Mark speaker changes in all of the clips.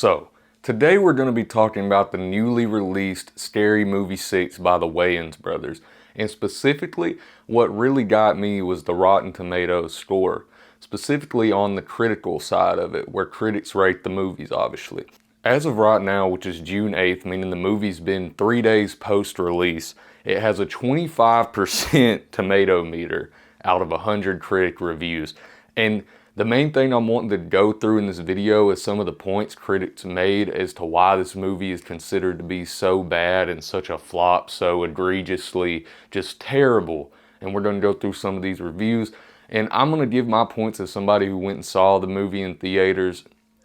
Speaker 1: So, today we're going to be talking about the newly released Scary Movie 6 by the Wayans brothers. And specifically, what really got me was the Rotten Tomatoes score. Specifically on the critical side of it, where critics rate the movies, obviously. As of right now, which is June 8th, meaning the movie's been 3 days post-release, it has a 25% tomato meter out of 100 critic reviews. And the main thing I'm wanting to go through in this video is some of the points critics made as to why this movie is considered to be so bad and such a flop, so egregiously just terrible. And we're going to go through some of these reviews. And I'm going to give my points as somebody who went and saw the movie in theaters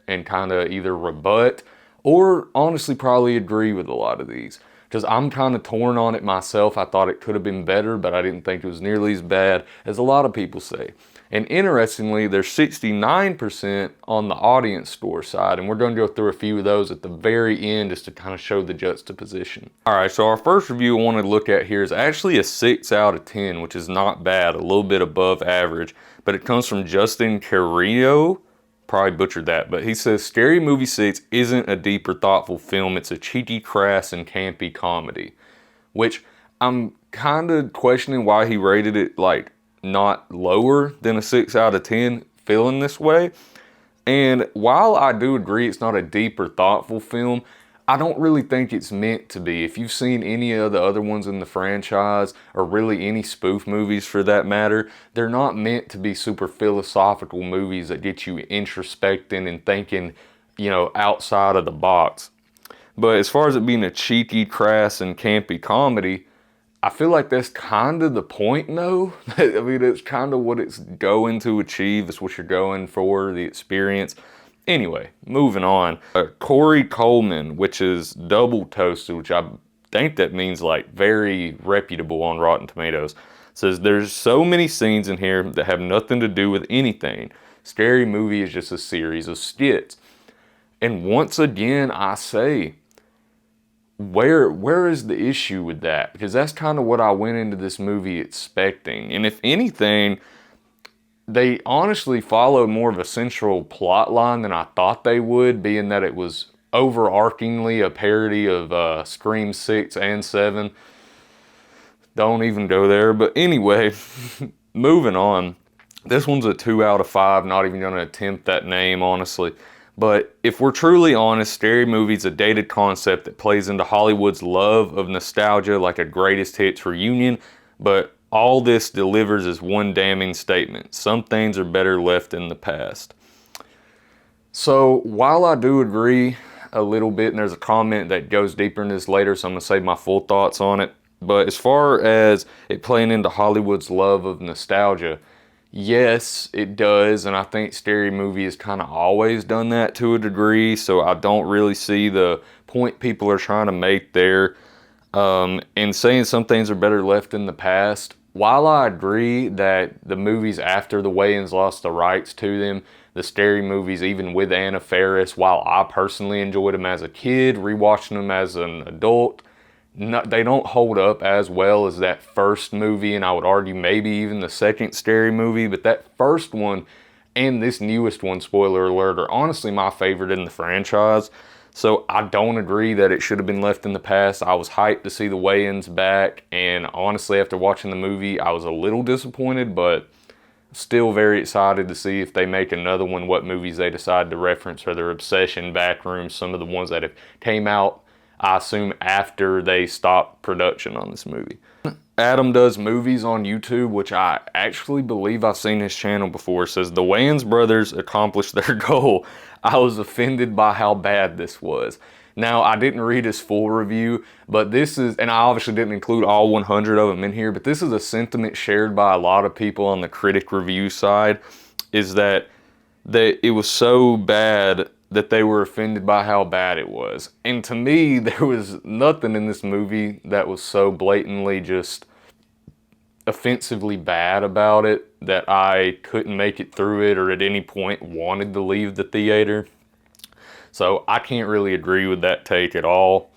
Speaker 1: and kind of either rebut or honestly probably agree with a lot of these. Because I'm kind of torn on it myself. I thought it could have been better, but I didn't think it was nearly as bad as a lot of people say. And interestingly, there's 69% on the audience score side, and we're going to go through a few of those at the very end just to kind of show the juxtaposition. Alright, so our first review I want to look at here is actually a 6 out of 10, which is not bad, a little bit above average, but it comes from Justin Carrillo. Probably butchered that, but he says, Scary Movie 6 isn't a deep or thoughtful film, it's a cheeky, crass, and campy comedy. Which, I'm kind of questioning why he rated it, like, not lower than a 6 out of 10, feeling this way. And while I do agree it's not a deep or thoughtful film, I don't really think it's meant to be. If you've seen any of the other ones in the franchise, or really any spoof movies for that matter, they're not meant to be super philosophical movies that get you introspecting and thinking, you know, outside of the box. But as far as it being a cheeky, crass, and campy comedy, I feel like that's kind of the point, though. I mean, it's kind of what it's going to achieve. It's what you're going for, the experience. Anyway, moving on. Corey Coleman, which is double toasted, which I think that means like very reputable on Rotten Tomatoes, says there's so many scenes in here that have nothing to do with anything. Scary Movie is just a series of skits. And once again, I say, where is the issue with that? Because that's kind of what I went into this movie expecting. And if anything, they honestly followed more of a central plot line than I thought they would, being that it was overarchingly a parody of Scream 6 and 7. Don't even go there. But anyway, moving on. This one's a 2 out of 5. Not even going to attempt that name, honestly. But if we're truly honest, Scary Movie's a dated concept that plays into Hollywood's love of nostalgia like a greatest hits reunion, but all this delivers is one damning statement. Some things are better left in the past. So while I do agree a little bit, and there's a comment that goes deeper in this later, so I'm going to save my full thoughts on it. But as far as it playing into Hollywood's love of nostalgia, yes, it does, and I think Scary Movie has kind of always done that to a degree, so I don't really see the point people are trying to make there. And saying some things are better left in the past, while I agree that the movies after the Wayans lost the rights to them, the Scary Movies, even with Anna Faris, while I personally enjoyed them as a kid, rewatching them as an adult, they don't hold up as well as that first movie, and I would argue maybe even the second Scary Movie, but that first one and this newest one, spoiler alert, are honestly my favorite in the franchise. So I don't agree that it should have been left in the past. I was hyped to see the Wayans back, and honestly after watching the movie I was a little disappointed, but still very excited to see if they make another one, what movies they decide to reference, or their Obsession, Backrooms, some of the ones that have came out, I assume, after they stopped production on this movie. Adam Does Movies on YouTube, which I actually believe I've seen his channel before, says the Wayans brothers accomplished their goal. I was offended by how bad this was. Now, I didn't read his full review, but this is, and I obviously didn't include all 100 of them in here, but this is a sentiment shared by a lot of people on the critic review side, is that it was so bad that they were offended by how bad it was. And to me, there was nothing in this movie that was so blatantly just offensively bad about it that I couldn't make it through it or at any point wanted to leave the theater. So I can't really agree with that take at all.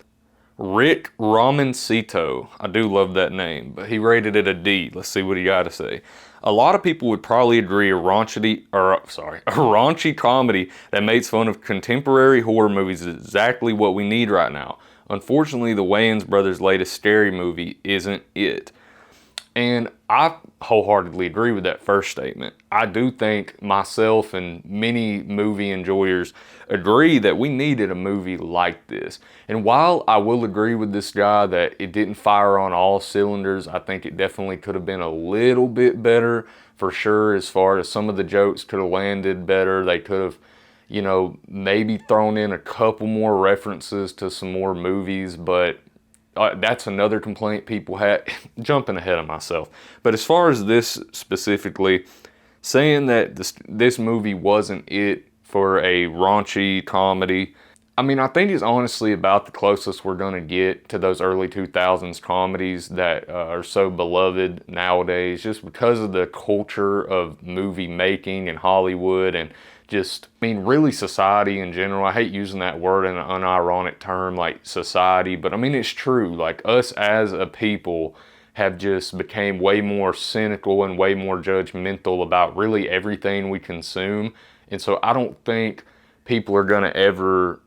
Speaker 1: Rick Romancito, I do love that name, but he rated it a D. Let's see what he got to say. A lot of people would probably agree a raunchy comedy that makes fun of contemporary horror movies is exactly what we need right now. Unfortunately, the Wayans brothers' latest scary movie isn't it. And I wholeheartedly agree with that first statement. I do think myself and many movie enjoyers agree that we needed a movie like this. And while I will agree with this guy that it didn't fire on all cylinders, I think it definitely could have been a little bit better for sure, as far as some of the jokes could have landed better. They could have, maybe thrown in a couple more references to some more movies, but that's another complaint people had. Jumping ahead of myself. But as far as this specifically, saying that this movie wasn't it for a raunchy comedy, I mean, I think it's honestly about the closest we're going to get to those early 2000s comedies that are so beloved nowadays, just because of the culture of movie making in Hollywood and just, I mean, really society in general. I hate using that word in an unironic term like society, but I mean, it's true. Like, us as a people have just became way more cynical and way more judgmental about really everything we consume. And so I don't think people are going to ever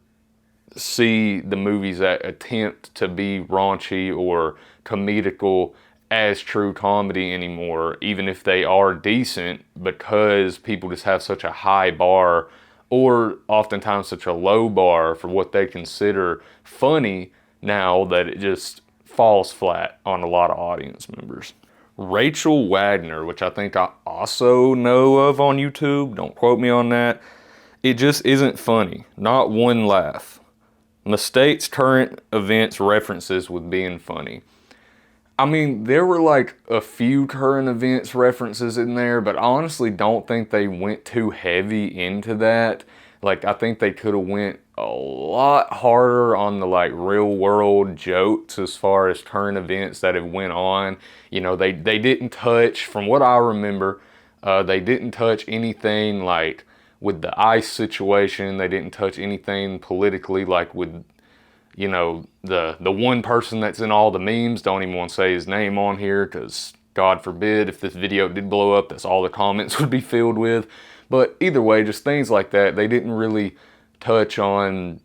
Speaker 1: see the movies that attempt to be raunchy or comedical as true comedy anymore, even if they are decent, because people just have such a high bar, or oftentimes such a low bar for what they consider funny now, that it just falls flat on a lot of audience members. Rachel Wagner, which I think I also know of on YouTube, don't quote me on that, it just isn't funny. Not one laugh. Mistakes current events references with being funny. I mean, there were like a few current events references in there, but I honestly don't think they went too heavy into that. Like, I think they could have went a lot harder on the like real world jokes as far as current events that have went on. They didn't touch, from what I remember, they didn't touch anything like with the ICE situation. They didn't touch anything politically, like with, the one person that's in all the memes. Don't even want to say his name on here, because God forbid if this video did blow up, that's all the comments would be filled with. But either way, just things like that. They didn't really touch on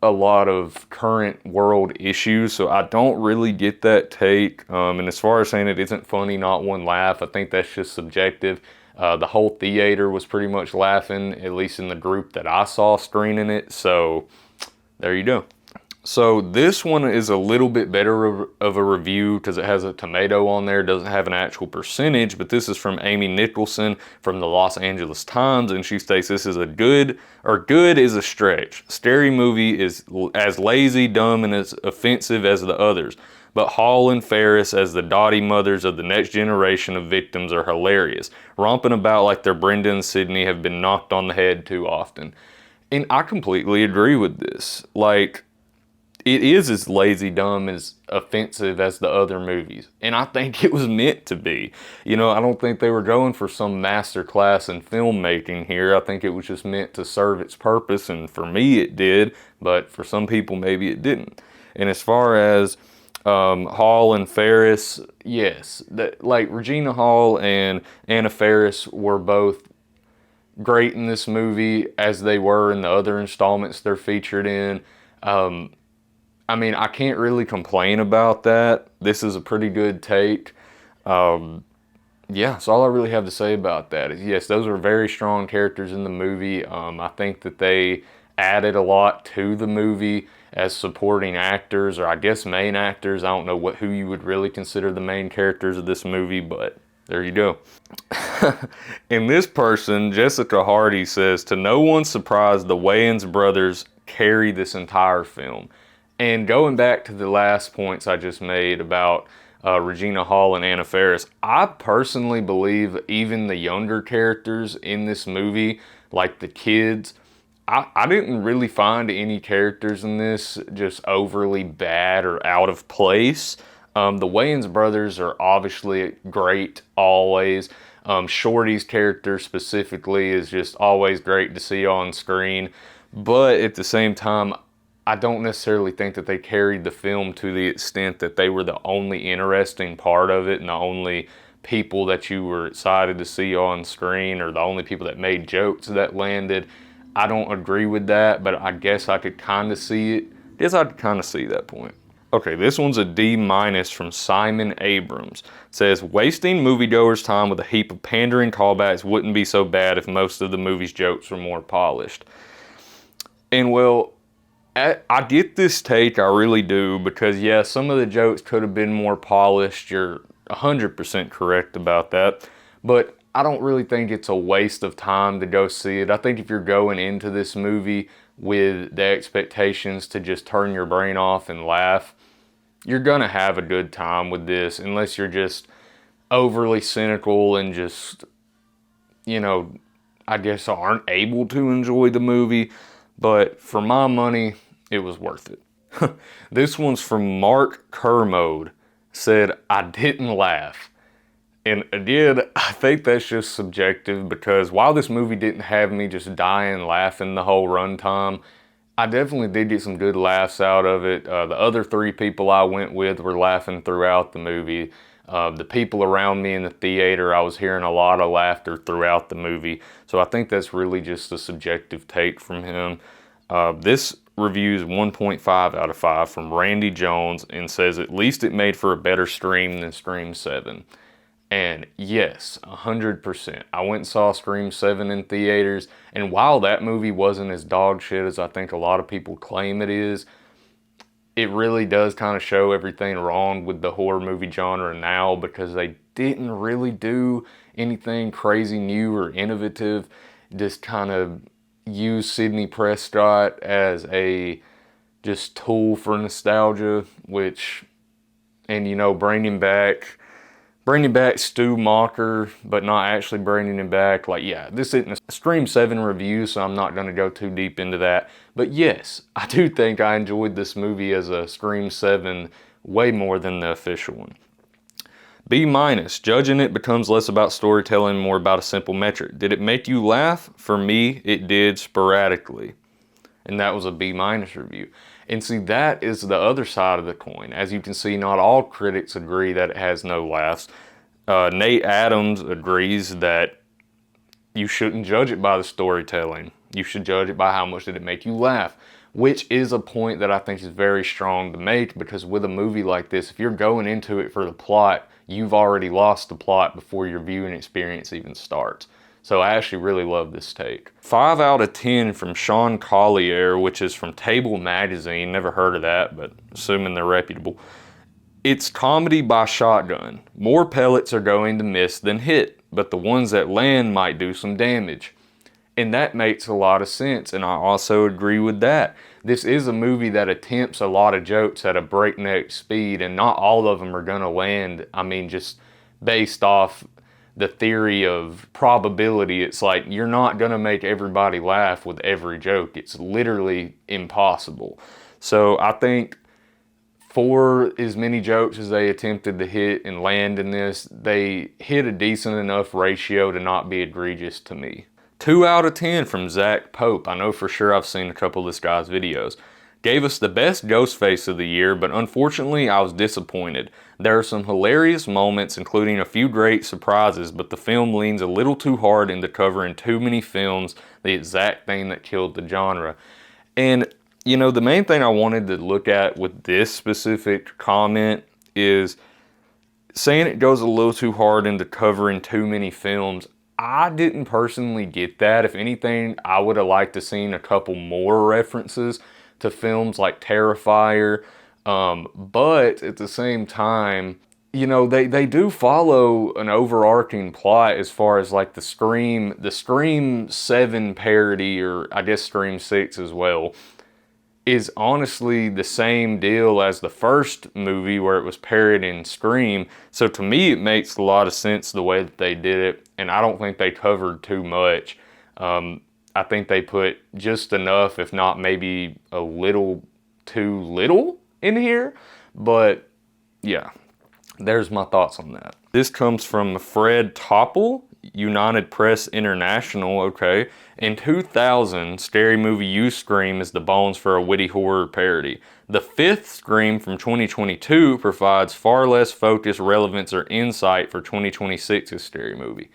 Speaker 1: a lot of current world issues, so I don't really get that take. And as far as saying it isn't funny, not one laugh, I think that's just subjective. The whole theater was pretty much laughing, at least in the group that I saw screening it, so there you go. So this one is a little bit better of a review because it has a tomato on there. It doesn't have an actual percentage, but this is from Amy Nicholson from the Los Angeles Times, and she states this is good is a stretch. Scary movie is as lazy, dumb, and as offensive as the others. But Hall and Ferris as the dotty mothers of the next generation of victims are hilarious, romping about like their Brenda and Sydney have been knocked on the head too often. And I completely agree with this. Like, it is as lazy, dumb, as offensive as the other movies. And I think it was meant to be. I don't think they were going for some master class in filmmaking here. I think it was just meant to serve its purpose. And for me, it did. But for some people, maybe it didn't. And as far as Hall and Ferris, yes. Like Regina Hall and Anna Faris were both great in this movie, as they were in the other installments they're featured in. I mean, I can't really complain about that. This is a pretty good take. Yeah, that's all I really have to say about that. Yes, those were very strong characters in the movie. I think that they added a lot to the movie as supporting actors, or I guess main actors. I don't know who you would really consider the main characters of this movie, but there you go. And this person, Jessica Hardy, says, to no one's surprise, the Wayans brothers carry this entire film. And going back to the last points I just made about Regina Hall and Anna Faris, I personally believe even the younger characters in this movie, like the kids, I didn't really find any characters in this just overly bad or out of place. The Wayans brothers are obviously great always. Shorty's character specifically is just always great to see on screen. But at the same time, I don't necessarily think that they carried the film to the extent that they were the only interesting part of it and the only people that you were excited to see on screen or the only people that made jokes that landed. I don't agree with that, but I guess I could kind of see it. Yes, I could kind of see that point. Okay, this one's a D- from Simon Abrams. It says, wasting moviegoers' time with a heap of pandering callbacks wouldn't be so bad if most of the movie's jokes were more polished. And well, I get this take, I really do, because yeah, some of the jokes could have been more polished. You're 100% correct about that. But I don't really think it's a waste of time to go see it. I think if you're going into this movie with the expectations to just turn your brain off and laugh, you're gonna have a good time with this, unless you're just overly cynical and just, you know, I guess aren't able to enjoy the movie. But for my money, it was worth it. This one's from Mark Kermode. Said, I didn't laugh. And again, I think that's just subjective, because while this movie didn't have me just dying laughing the whole runtime, I definitely did get some good laughs out of it. The other 3 people I went with were laughing throughout the movie. The people around me in the theater, I was hearing a lot of laughter throughout the movie. So I think that's really just a subjective take from him. This reviews 1.5 out of 5 from Randy Jones and says, at least it made for a better Scream than Scream 7. And yes, 100%. I went and saw Scream 7 in theaters, and while that movie wasn't as dog shit as I think a lot of people claim it is, it really does kind of show everything wrong with the horror movie genre now, because they didn't really do anything crazy new or innovative. Just kind of use Sidney Prescott as a just tool for nostalgia, which, and you know, bringing back Stu Macher, but not actually bringing him back. Like, yeah, this isn't a Scream 7 review, so I'm not going to go too deep into that. But yes, I do think I enjoyed this movie as a Scream 7 way more than the official one. B-, judging it becomes less about storytelling, more about a simple metric. Did it make you laugh? For me, it did sporadically. And that was a B- review. And see, that is the other side of the coin. As you can see, not all critics agree that it has no laughs. Nate Adams agrees that you shouldn't judge it by the storytelling. You should judge it by how much did it make you laugh, which is a point that I think is very strong to make, because with a movie like this, if you're going into it for the plot, you've already lost the plot before your viewing experience even starts. So I actually really love this take. 5 out of 10 from Sean Collier, which is from Table Magazine. Never heard of that, but assuming they're reputable. It's comedy by shotgun. More pellets are going to miss than hit, but the ones that land might do some damage. And that makes a lot of sense, and I also agree with that. This is a movie that attempts a lot of jokes at a breakneck speed, and not all of them are gonna land. I mean, just based off the theory of probability, it's like you're not gonna make everybody laugh with every joke. It's literally impossible. So I think for as many jokes as they attempted to hit and land in this, they hit a decent enough ratio to not be egregious to me. 2 out of 10 from Zach Pope. I know for sure I've seen a couple of this guy's videos. Gave us the best Ghostface of the year, but unfortunately I was disappointed. There are some hilarious moments, including a few great surprises, but the film leans a little too hard into covering too many films, the exact thing that killed the genre. And, you know, the main thing I wanted to look at with this specific comment is saying it goes a little too hard into covering too many films. I didn't personally get that. If anything, I would have liked to seen a couple more references to films like Terrifier, but at the same time, you know, they do follow an overarching plot as far as like the Scream 7 parody, or I guess Scream 6 as well, is honestly the same deal as the first movie where it was parodying Scream. So to me, it makes a lot of sense the way that they did it, and I don't think they covered too much. I think they put just enough, if not maybe a little too little in here. But yeah, there's my thoughts on that. This comes from Fred Topple. United Press International, okay. In 2000, Scary Movie used Scream as the bones for a witty horror parody. The fifth Scream from 2022 provides far less focus, relevance, or insight for 2026's Scary Movie.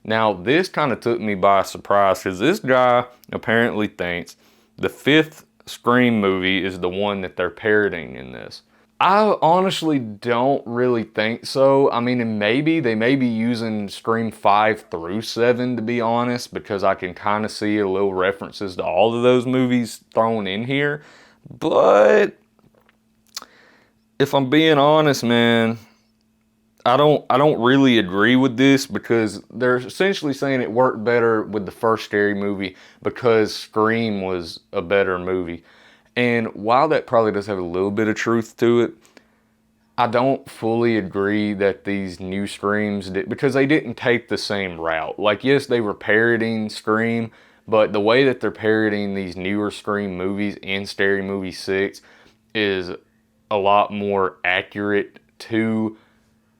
Speaker 1: Now, this kind of took me by surprise because this guy apparently thinks the fifth Scream movie is the one that they're parodying in this. I honestly don't really think so. I mean, and maybe they may be using Scream 5 through 7, to be honest, because I can kind of see a little references to all of those movies thrown in here. But if I'm being honest, man, I don't really agree with this, because they're essentially saying it worked better with the first Scary Movie because Scream was a better movie. And while that probably does have a little bit of truth to it, I don't fully agree that these new Screams did, because they didn't take the same route. Like, yes, they were parodying Scream, but the way that they're parodying these newer Scream movies in Scary Movie 6 is a lot more accurate to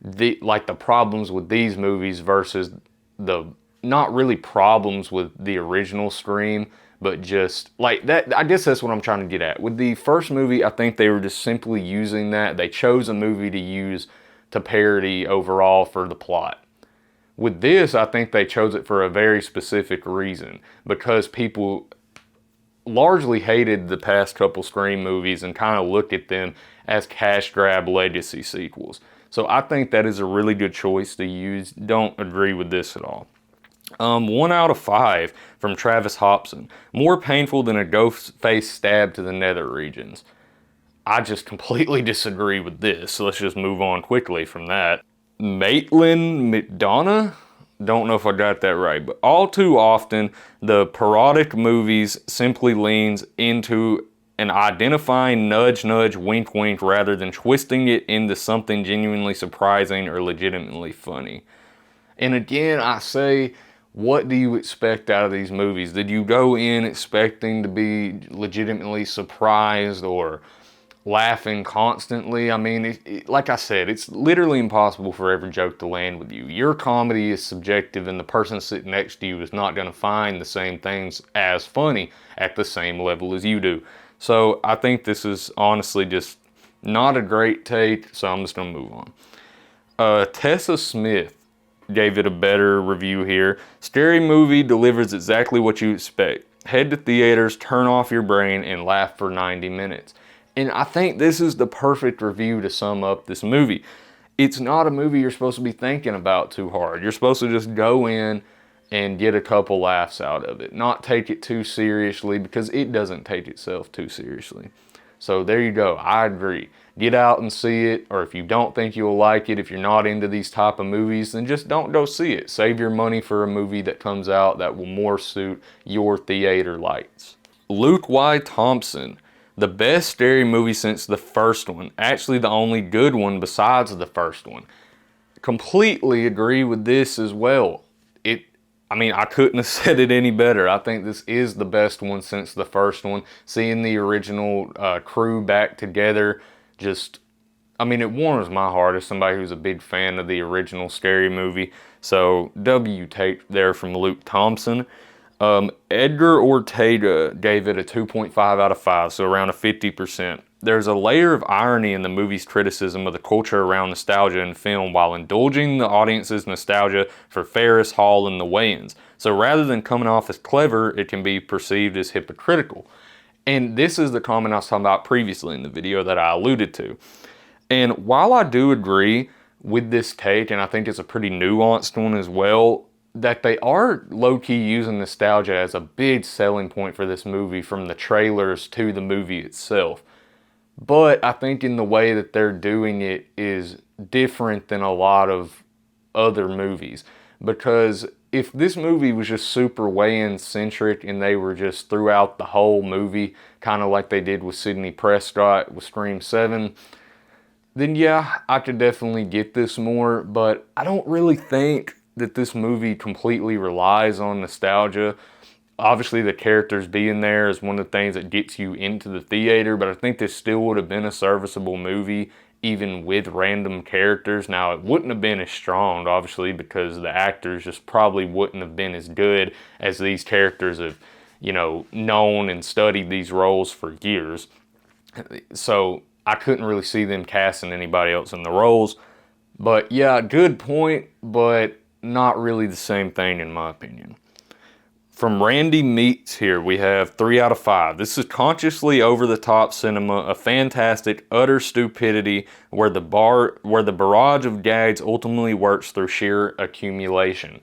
Speaker 1: the problems with these movies versus the not really problems with the original Scream, but just like that. I guess that's what I'm trying to get at. With the first movie, I think they were just simply using that. They chose a movie to use to parody overall for the plot. With this, I think they chose it for a very specific reason, because people largely hated the past couple Scream movies and kind of look at them as cash grab legacy sequels. So I think that is a really good choice to use. Don't agree with this at all. 1 out of 5 from Travis Hobson. More painful than a ghost face stab to the nether regions. I just completely disagree with this. So let's just move on quickly from that. Maitland McDonough? Don't know if I got that right, but all too often, the parodic movies simply leans into an identifying nudge, nudge, wink, wink, rather than twisting it into something genuinely surprising or legitimately funny. And again, I say, what do you expect out of these movies? Did you go in expecting to be legitimately surprised or laughing constantly? I mean, like I said, it's literally impossible for every joke to land with you. Your comedy is subjective, and the person sitting next to you is not going to find the same things as funny at the same level as you do. So I think this is honestly just not a great take, so I'm just going to move on. Tessa Smith gave it a better review here. Scary Movie delivers exactly what you expect. Head to theaters, turn off your brain, and laugh for 90 minutes. And I think this is the perfect review to sum up this movie. It's not a movie you're supposed to be thinking about too hard. You're supposed to just go in and get a couple laughs out of it. Not take it too seriously, because it doesn't take itself too seriously. So there you go. I agree. Get out and see it, or if you don't think you'll like it, if you're not into these type of movies, then just don't go see it. Save your money for a movie that comes out that will more suit your theater lights. Luke Y. Thompson. The best Scary Movie since the first one. Actually, the only good one besides the first one. Completely agree with this as well. I couldn't have said it any better. I think this is the best one since the first one. Seeing the original crew back together, it warms my heart as somebody who's a big fan of the original Scary Movie. So, W take there from Luke Thompson. Edgar Ortega gave it a 2.5 out of 5, so around a 50%. There's a layer of irony in the movie's criticism of the culture around nostalgia in film while indulging the audience's nostalgia for Ferris Hall and the Wayans. So rather than coming off as clever, it can be perceived as hypocritical. And this is the comment I was talking about previously in the video that I alluded to. And while I do agree with this take, and I think it's a pretty nuanced one as well, that they are low-key using nostalgia as a big selling point for this movie, from the trailers to the movie itself. But I think in the way that they're doing it is different than a lot of other movies. Because if this movie was just super Wayans-centric and they were just throughout the whole movie, kind of like they did with Sidney Prescott with Scream 7, then yeah, I could definitely get this more. But I don't really think that this movie completely relies on nostalgia. Obviously, the characters being there is one of the things that gets you into the theater, but I think this still would have been a serviceable movie even with random characters. Now, it wouldn't have been as strong, obviously, because the actors just probably wouldn't have been as good as these characters have, you know, known and studied these roles for years. So I couldn't really see them casting anybody else in the roles. But yeah, good point, but not really the same thing in my opinion. From Randy Meats here, we have 3 out of 5. This is consciously over-the-top cinema, a fantastic, utter stupidity where the barrage of gags ultimately works through sheer accumulation.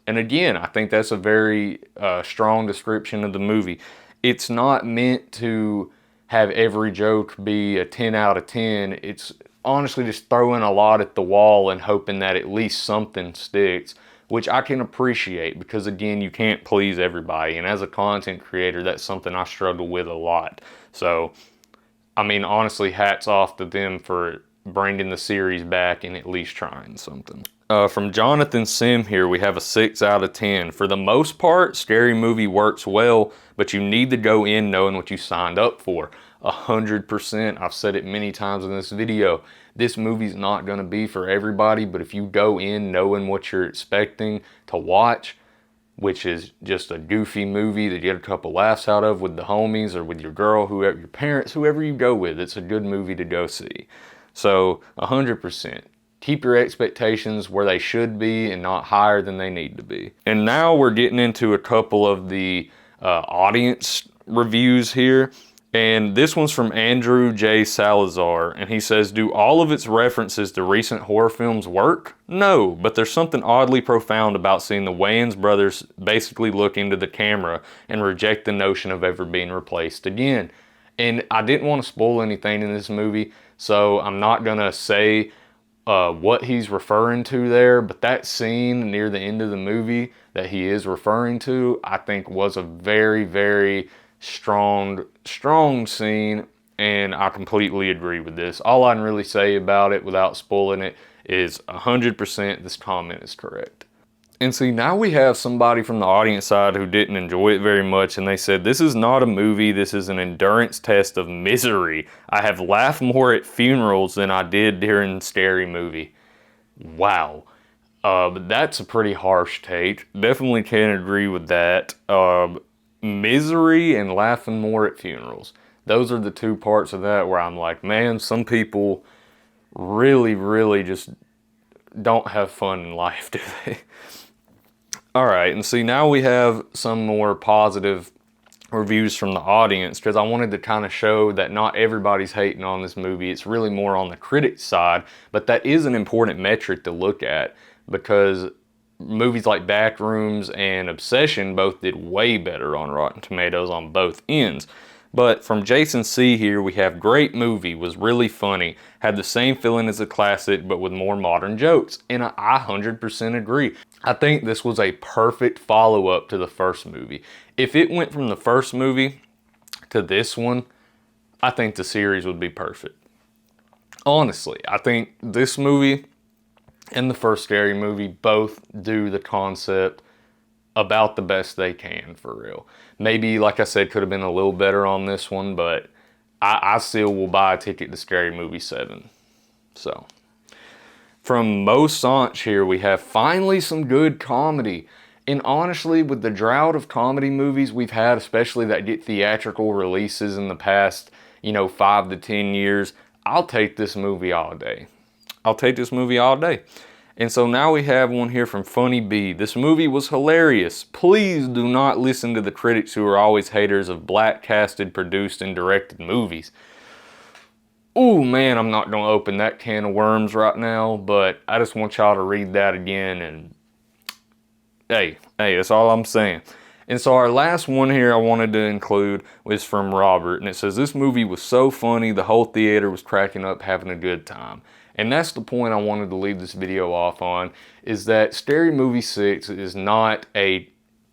Speaker 1: And again, I think that's a very strong description of the movie. It's not meant to have every joke be a 10 out of 10. It's honestly just throwing a lot at the wall and hoping that at least something sticks, which I can appreciate because, again, you can't please everybody. And as a content creator, that's something I struggle with a lot. So, I mean, honestly, hats off to them for bringing the series back and at least trying something. From Jonathan Sim here, we have a 6 out of 10. For the most part, Scary Movie works well, but you need to go in knowing what you signed up for. 100%. I've said it many times in this video. This movie's not going to be for everybody, but if you go in knowing what you're expecting to watch, which is just a goofy movie that you get a couple laughs out of with the homies or with your girl, whoever, your parents, whoever you go with, it's a good movie to go see. So 100%. Keep your expectations where they should be and not higher than they need to be. And now we're getting into a couple of the audience reviews here. And this one's from Andrew J. Salazar, and he says, do all of its references to recent horror films work? No, but there's something oddly profound about seeing the Wayans brothers basically look into the camera and reject the notion of ever being replaced again. And I didn't want to spoil anything in this movie, so I'm not going to say what he's referring to there, but that scene near the end of the movie that he is referring to, I think was a very, very strong scene, and I completely agree with this. All I can really say about it without spoiling it is 100% this comment is correct. And see, now we have somebody from the audience side who didn't enjoy it very much, and they said, this is not a movie, this is an endurance test of misery. I have laughed more at funerals than I did during Scary Movie. Wow. But that's a pretty harsh take. Definitely can't agree with that. Misery and laughing more at funerals. Those are the two parts of that where I'm like, man, some people really, really just don't have fun in life, do they? All right, and see, now we have some more positive reviews from the audience because I wanted to kind of show that not everybody's hating on this movie. It's really more on the critic side, but that is an important metric to look at because movies like Backrooms and Obsession both did way better on Rotten Tomatoes on both ends. But from Jason C here, we have great movie, was really funny, had the same feeling as a classic, but with more modern jokes. And I 100% agree. I think this was a perfect follow-up to the first movie. If it went from the first movie to this one, I think the series would be perfect. Honestly, I think this movie and the first Scary Movie both do the concept about the best they can, for real. Maybe, like I said, could have been a little better on this one, but I still will buy a ticket to Scary Movie 7. So, from Mo Sanch here, we have finally some good comedy. And honestly, with the drought of comedy movies we've had, especially that get theatrical releases in the past, 5 to 10 years, I'll take this movie all day. I'll take this movie all day. And so now we have one here from Funny B. This movie was hilarious. Please do not listen to the critics who are always haters of black casted, produced, and directed movies. Ooh, man, I'm not going to open that can of worms right now, but I just want y'all to read that again, and hey, that's all I'm saying. And so our last one here I wanted to include was from Robert, and it says, this movie was so funny, the whole theater was cracking up, having a good time. And that's the point I wanted to leave this video off on, is that Scary Movie 6 is not a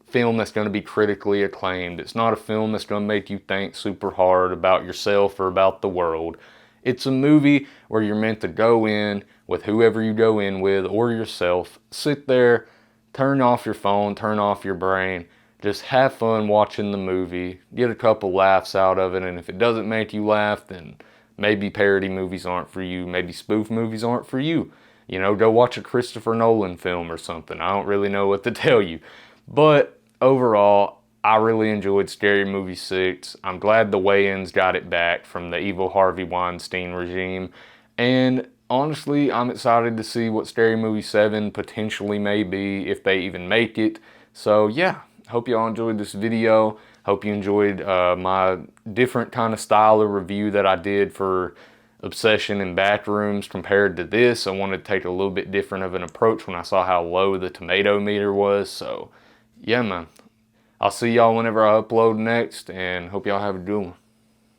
Speaker 1: film that's going to be critically acclaimed. It's not a film that's going to make you think super hard about yourself or about the world. It's a movie where you're meant to go in with whoever you go in with or yourself. Sit there, turn off your phone, turn off your brain. Just have fun watching the movie. Get a couple laughs out of it. And if it doesn't make you laugh, then maybe parody movies aren't for you, maybe spoof movies aren't for you. You know, go watch a Christopher Nolan film or something. I don't really know what to tell you. But overall, I really enjoyed Scary Movie 6. I'm glad the Wayans got it back from the evil Harvey Weinstein regime. And honestly, I'm excited to see what Scary Movie 7 potentially may be, if they even make it. So yeah, hope y'all enjoyed this video. Hope you enjoyed my different kind of style of review that I did for Obsession and Backrooms compared to this. I wanted to take a little bit different of an approach when I saw how low the tomato meter was. So yeah, man. I'll see y'all whenever I upload next, and hope y'all have a good one.